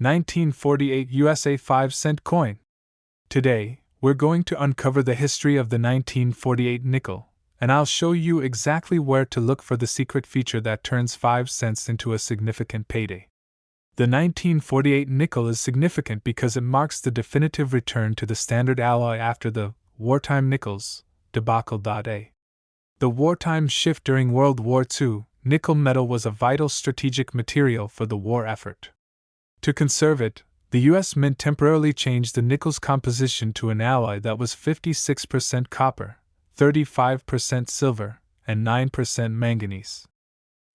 1948 USA 5-cent coin. Today, we're going to uncover the history of the 1948 nickel, and I'll show you exactly where to look for the secret feature that turns 5 cents into a significant payday. The 1948 nickel is significant because it marks the definitive return to the standard alloy after the wartime nickels debacle. The wartime shift during World War II, nickel metal was a vital strategic material for the war effort. To conserve it, the U.S. Mint temporarily changed the nickel's composition to an alloy that was 56% copper, 35% silver, and 9% manganese.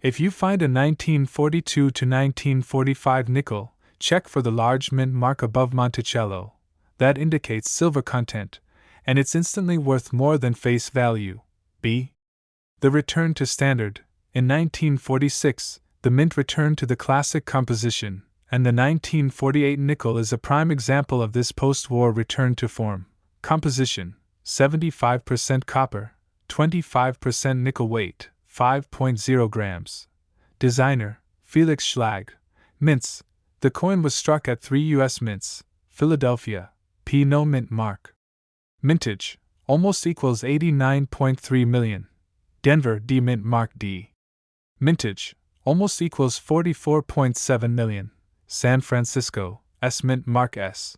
If you find a 1942 to 1945 nickel, check for the large mint mark above Monticello. That indicates silver content, and it's instantly worth more than face value. B. The return to standard. In 1946, the mint returned to the classic composition, and the 1948 nickel is a prime example of this post-war return to form. Composition: 75% copper, 25% nickel weight, 5.0 grams. Designer: Felix Schlag. Mints: the coin was struck at 3 U.S. mints. Philadelphia, P. No mint mark. Mintage: almost equals 89.3 million. Denver, D. Mint mark D. Mintage: almost equals 44.7 million. San Francisco, S. Mint mark S.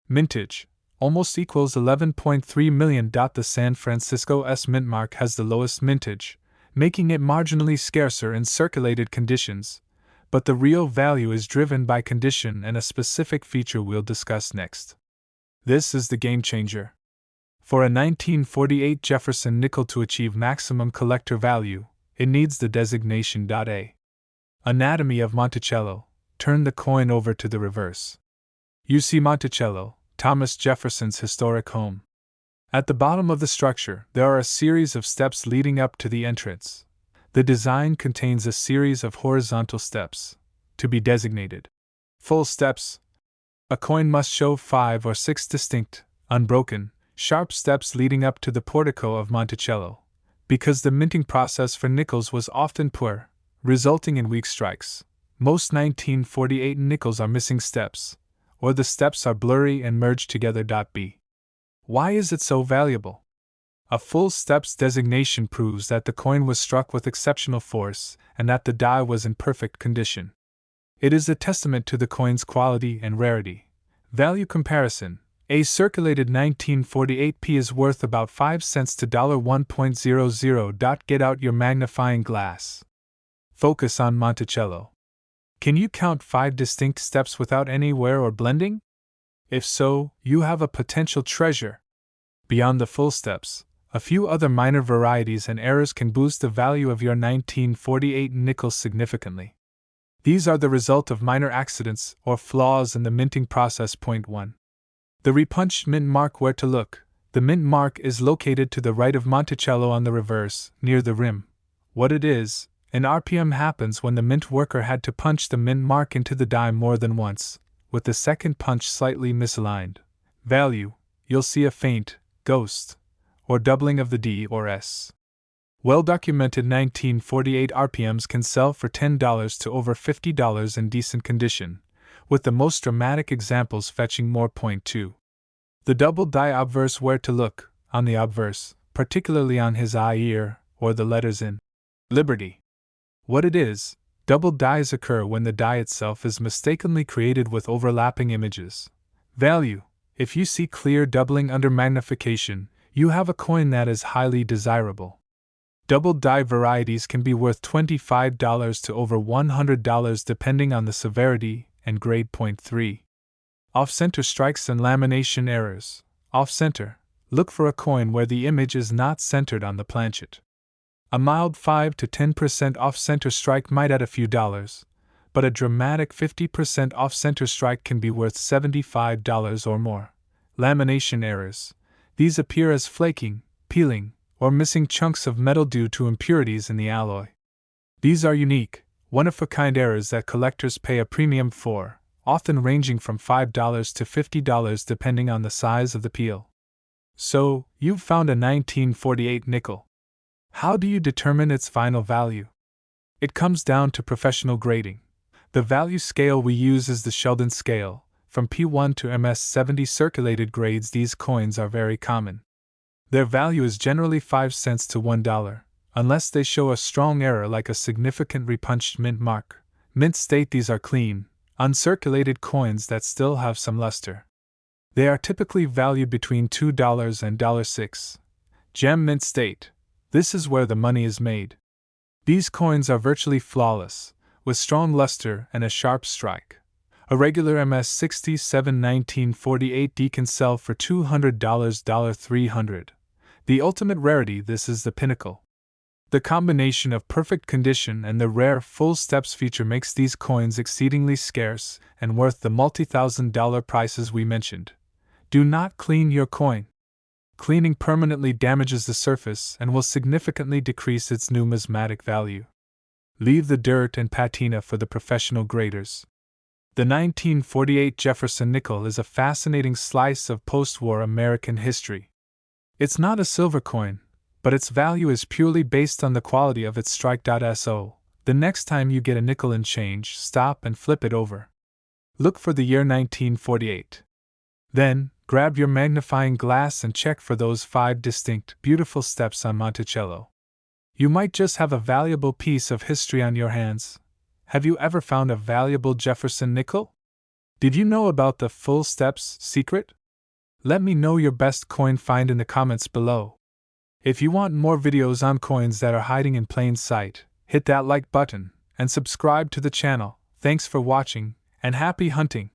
Mintage: almost equals 11.3 million. The San Francisco S. Mint mark has the lowest mintage, making it marginally scarcer in circulated conditions, but the real value is driven by condition and a specific feature we'll discuss next. This is the game changer. For a 1948 Jefferson nickel to achieve maximum collector value, it needs the designation .A. Anatomy of Monticello. Turn the coin over to the reverse. You see Monticello, Thomas Jefferson's historic home. At the bottom of the structure, there are a series of steps leading up to the entrance. The design contains a series of horizontal steps, to be designated full steps. A coin must show 5 or 6 distinct, unbroken, sharp steps leading up to the portico of Monticello, because the minting process for nickels was often poor, resulting in weak strikes. Most 1948 nickels are missing steps, or the steps are blurry and merged together. B. Why is it so valuable? A full steps designation proves that the coin was struck with exceptional force and that the die was in perfect condition. It is a testament to the coin's quality and rarity. Value comparison. A circulated 1948 P is worth about 5 cents to $1.00. Get out your magnifying glass. Focus on Monticello. Can you count 5 distinct steps without any wear or blending? If so, you have a potential treasure. Beyond the full steps, a few other minor varieties and errors can boost the value of your 1948 nickel significantly. These are the result of minor accidents or flaws in the minting process. Point 1. The repunched mint mark. Where to look? The mint mark is located to the right of Monticello on the reverse, near the rim. What it is: an RPM happens when the mint worker had to punch the mint mark into the die more than once, with the second punch slightly misaligned. Value: you'll see a faint, ghost, or doubling of the D or S. Well-documented 1948 RPMs can sell for $10 to over $50 in decent condition, with the most dramatic examples fetching more. Point 2. The double die obverse. Where to look? On the obverse, particularly on his eye ear, or the letters in Liberty. What it is: double dies occur when the die itself is mistakenly created with overlapping images. Value: if you see clear doubling under magnification, you have a coin that is highly desirable. Double die varieties can be worth $25 to over $100 depending on the severity and grade. Point 3. Off-center strikes and lamination errors. Off-center: look for a coin where the image is not centered on the planchet. A mild 5 to 10% off-center strike might add a few dollars, but a dramatic 50% off-center strike can be worth $75 or more. Lamination errors: these appear as flaking, peeling, or missing chunks of metal due to impurities in the alloy. These are unique, one-of-a-kind errors that collectors pay a premium for, often ranging from $5 to $50 depending on the size of the peel. So, you've found a 1948 nickel. How do you determine its final value? It comes down to professional grading. The value scale we use is the Sheldon scale. From P1 to MS70 circulated grades, these coins are very common. Their value is generally 5 cents to $1, unless they show a strong error like a significant repunched mint mark. Mint state, these are clean, uncirculated coins that still have some luster. They are typically valued between $2 and $6. Gem mint state. This is where the money is made. These coins are virtually flawless, with strong luster and a sharp strike. A regular MS67 1948D can sell for $200, $300. The ultimate rarity, this is the pinnacle. The combination of perfect condition and the rare full steps feature makes these coins exceedingly scarce and worth the multi-thousand-dollar prices we mentioned. Do not clean your coin. Cleaning permanently damages the surface and will significantly decrease its numismatic value. Leave the dirt and patina for the professional graders. The 1948 Jefferson Nickel is a fascinating slice of post-war American history. It's not a silver coin, but its value is purely based on the quality of its strike.so. The next time you get a nickel and change, stop and flip it over. Look for the year 1948. Then, grab your magnifying glass and check for those 5 distinct, beautiful steps on Monticello. You might just have a valuable piece of history on your hands. Have you ever found a valuable Jefferson nickel? Did you know about the full steps secret? Let me know your best coin find in the comments below. If you want more videos on coins that are hiding in plain sight, hit that like button and subscribe to the channel. Thanks for watching, and happy hunting!